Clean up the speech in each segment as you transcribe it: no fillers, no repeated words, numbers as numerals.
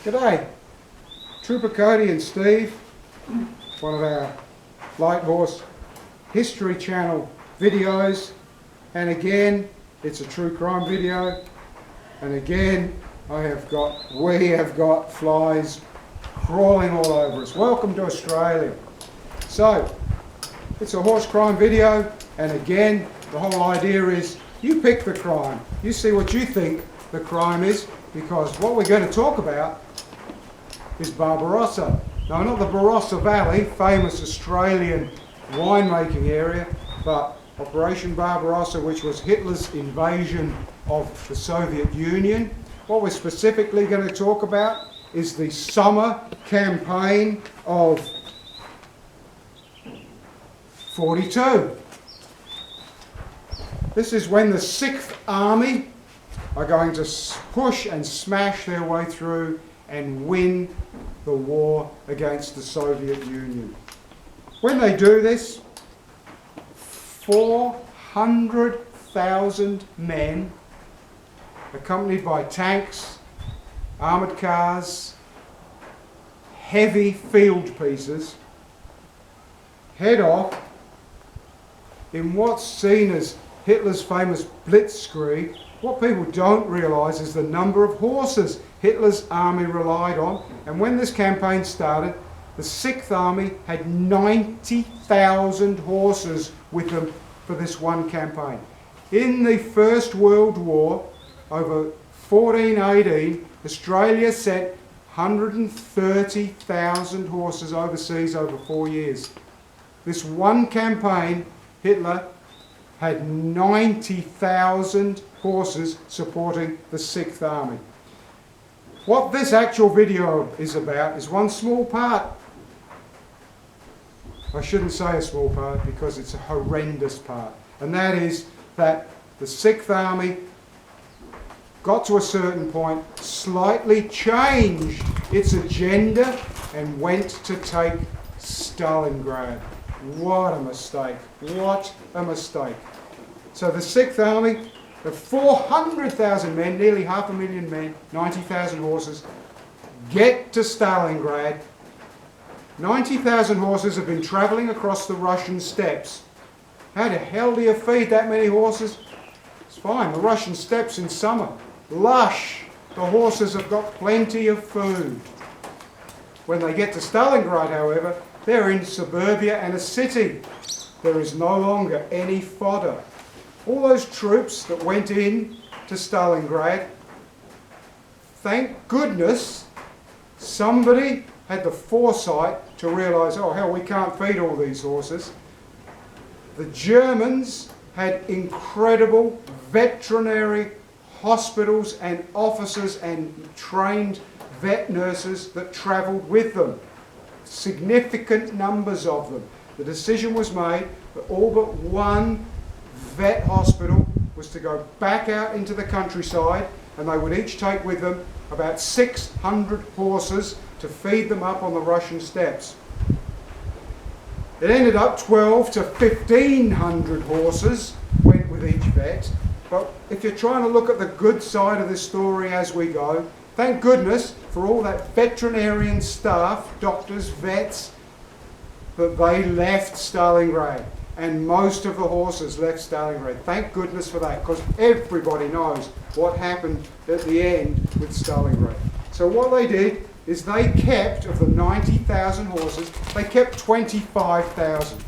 G'day, Trooper Cody and Steve, one of our Light Horse History Channel videos, and again it's a true crime video, and again we have got flies crawling all over us. Welcome to Australia. So it's a horse crime video, and again the whole idea is you pick the crime, you see what you think the crime is, because what we're going to talk about is Barbarossa. No, not the Barossa Valley, famous Australian winemaking area, but Operation Barbarossa, which was Hitler's invasion of the Soviet Union. What we're specifically going to talk about is the summer campaign of 42. This is when the 6th Army are going to push and smash their way through and win the war against the Soviet Union. When they do this, 400,000 men, accompanied by tanks, armoured cars, heavy field pieces, head off in what's seen as Hitler's famous blitzkrieg. What people don't realise is the number of horses Hitler's army relied on, and when this campaign started, the 6th Army had 90,000 horses with them for this one campaign. In the First World War, over 1418, Australia sent 130,000 horses overseas over 4 years. This one campaign, Hitler had 90,000 horses supporting the 6th Army. What this actual video is about is one small part. I shouldn't say a small part because it's a horrendous part. And that is that the 6th Army got to a certain point, slightly changed its agenda and went to take Stalingrad. What a mistake. What a mistake. So the 6th Army, the 400,000 men, nearly 500,000 men, 90,000 horses, get to Stalingrad. 90,000 horses have been travelling across the Russian steppes. How the hell do you feed that many horses? It's fine, the Russian steppes in summer, lush. The horses have got plenty of food. When they get to Stalingrad, however, they're in suburbia and a city. There is no longer any fodder. All those troops that went in to Stalingrad, thank goodness somebody had the foresight to realise, oh hell, we can't feed all these horses. The Germans had incredible veterinary hospitals and officers and trained vet nurses that travelled with them. Significant numbers of them. The decision was made that all but one vet hospital was to go back out into the countryside, and they would each take with them about 600 horses to feed them up on the Russian steppes. It ended up 12 to 1,500 horses went with each vet, but if you're trying to look at the good side of this story as we go, thank goodness for all that veterinarian staff, doctors, vets, that they left Stalingrad. And most of the horses left Stalingrad. Thank goodness for that, because everybody knows what happened at the end with Stalingrad. So what they did is they kept, of the 90,000 horses, they kept 25,000.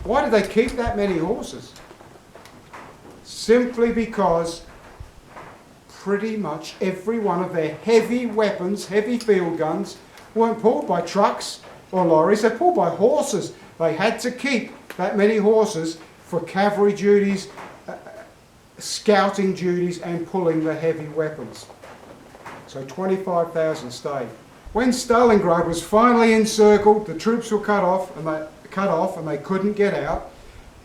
Why did they keep that many horses? Simply because pretty much every one of their heavy weapons, heavy field guns, weren't pulled by trucks or lorries, they're pulled by horses. They had to keep that many horses for cavalry duties, scouting duties, and pulling the heavy weapons. So 25,000 stayed. When Stalingrad was finally encircled, the troops were cut off and they couldn't get out.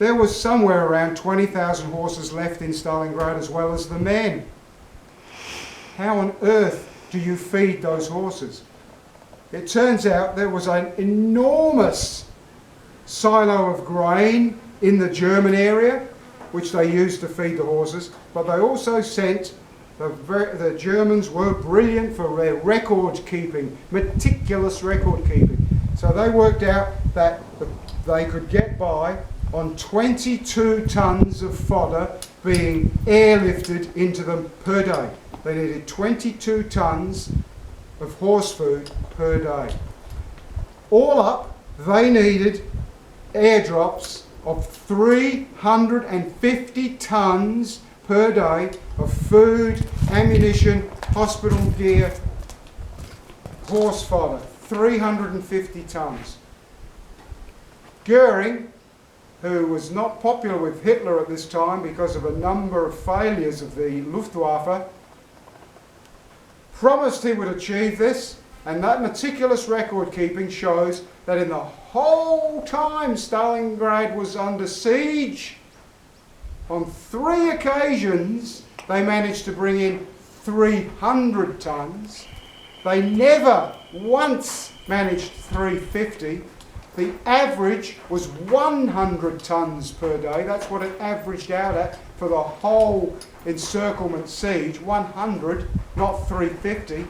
There was somewhere around 20,000 horses left in Stalingrad, as well as the men. How on earth do you feed those horses? It turns out there was an enormous silo of grain in the German area, which they used to feed the horses, but they also sent The Germans were brilliant for their record keeping, meticulous record keeping. So they worked out that they could get by on 22 tons of fodder being airlifted into them per day. They needed 22 tons of horse food per day. All up, they needed airdrops of 350 tons per day of food, ammunition, hospital gear, horse fodder. 350 tons. Goering, who was not popular with Hitler at this time because of a number of failures of the Luftwaffe, promised he would achieve this, and that meticulous record keeping shows that in the whole time Stalingrad was under siege, on 3 occasions they managed to bring in 300 tons. They never once managed 350. The average was 100 tons per day. That's what it averaged out at for the whole encirclement siege. 100, not 350.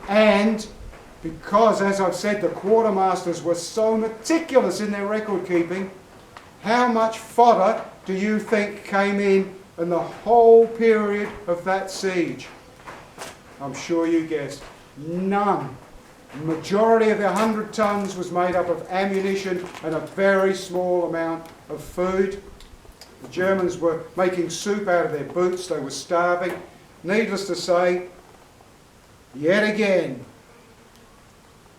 And because, as I've said, the quartermasters were so meticulous in their record keeping, how much fodder do you think came in the whole period of that siege? I'm sure you guessed. None. The majority of the 100 tons was made up of ammunition and a very small amount of food. The Germans were making soup out of their boots. They were starving. Needless to say, yet again,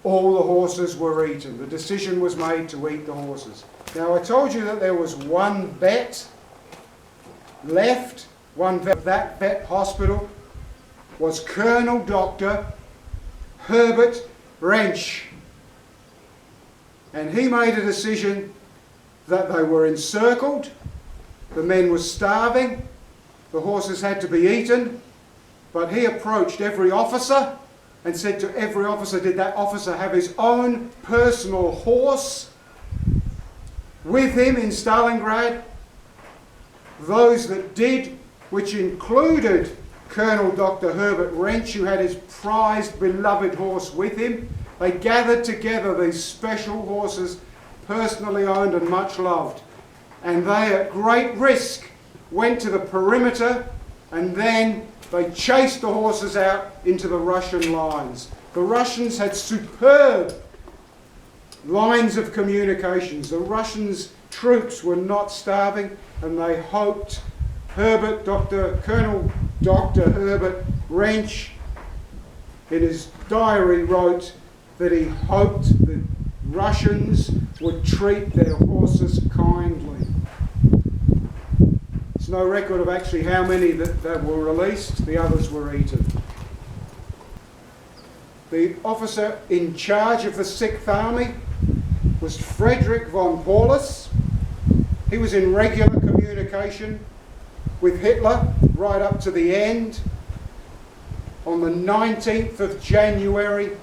all the horses were eaten. The decision was made to eat the horses. Now, I told you that there was one vet left. One vet. That vet hospital was Colonel Dr. Herbert Wrench. And he made a decision that they were encircled, the men were starving, the horses had to be eaten, but he approached every officer and said to every officer, did that officer have his own personal horse with him in Stalingrad? Those that did, which included Colonel Dr. Herbert Wrench, who had his prized, beloved horse with him. They gathered together these special horses, personally owned and much loved. And they, at great risk, went to the perimeter, and then they chased the horses out into the Russian lines. The Russians had superb lines of communications. The Russians' troops were not starving, and they hoped Colonel Dr. Herbert Wrench, in his diary, wrote that he hoped the Russians would treat their horses kindly. There's no record of actually how many that were released. The others were eaten. The officer in charge of the 6th Army was Frederick von Paulus. He was in regular communication with Hitler right up to the end. On the 19th of January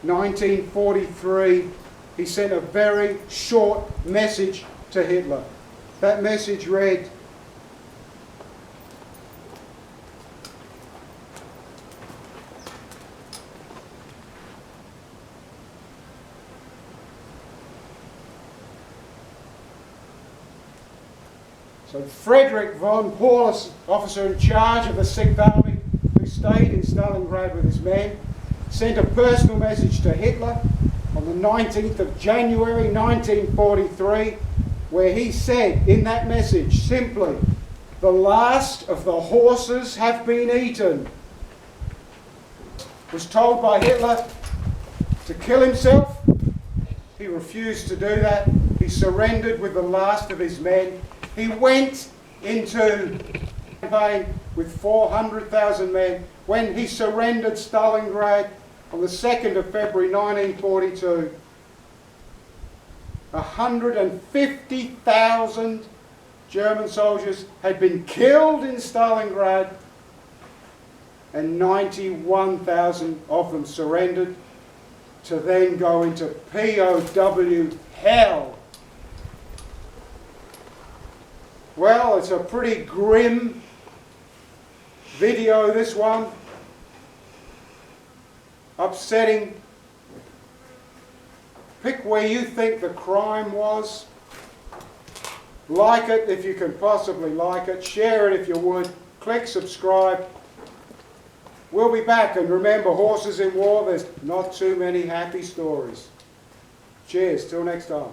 1943, he sent a very short message to Hitler. That message read, so Frederick von Paulus, officer in charge of the 6th Army, who stayed in Stalingrad with his men, sent a personal message to Hitler on the 19th of January 1943, where he said in that message simply, "The last of the horses have been eaten." Was told by Hitler to kill himself. He refused to do that. He surrendered with the last of his men. He went into campaign with 400,000 men. When he surrendered Stalingrad on the 2nd of February 1942, 150,000 German soldiers had been killed in Stalingrad, and 91,000 of them surrendered to then go into POW hell. Well, it's a pretty grim video, this one. Upsetting. Pick where you think the crime was. Like it if you can possibly like it. Share it if you would. Click subscribe. We'll be back, and remember, horses in war, there's not too many happy stories. Cheers, till next time.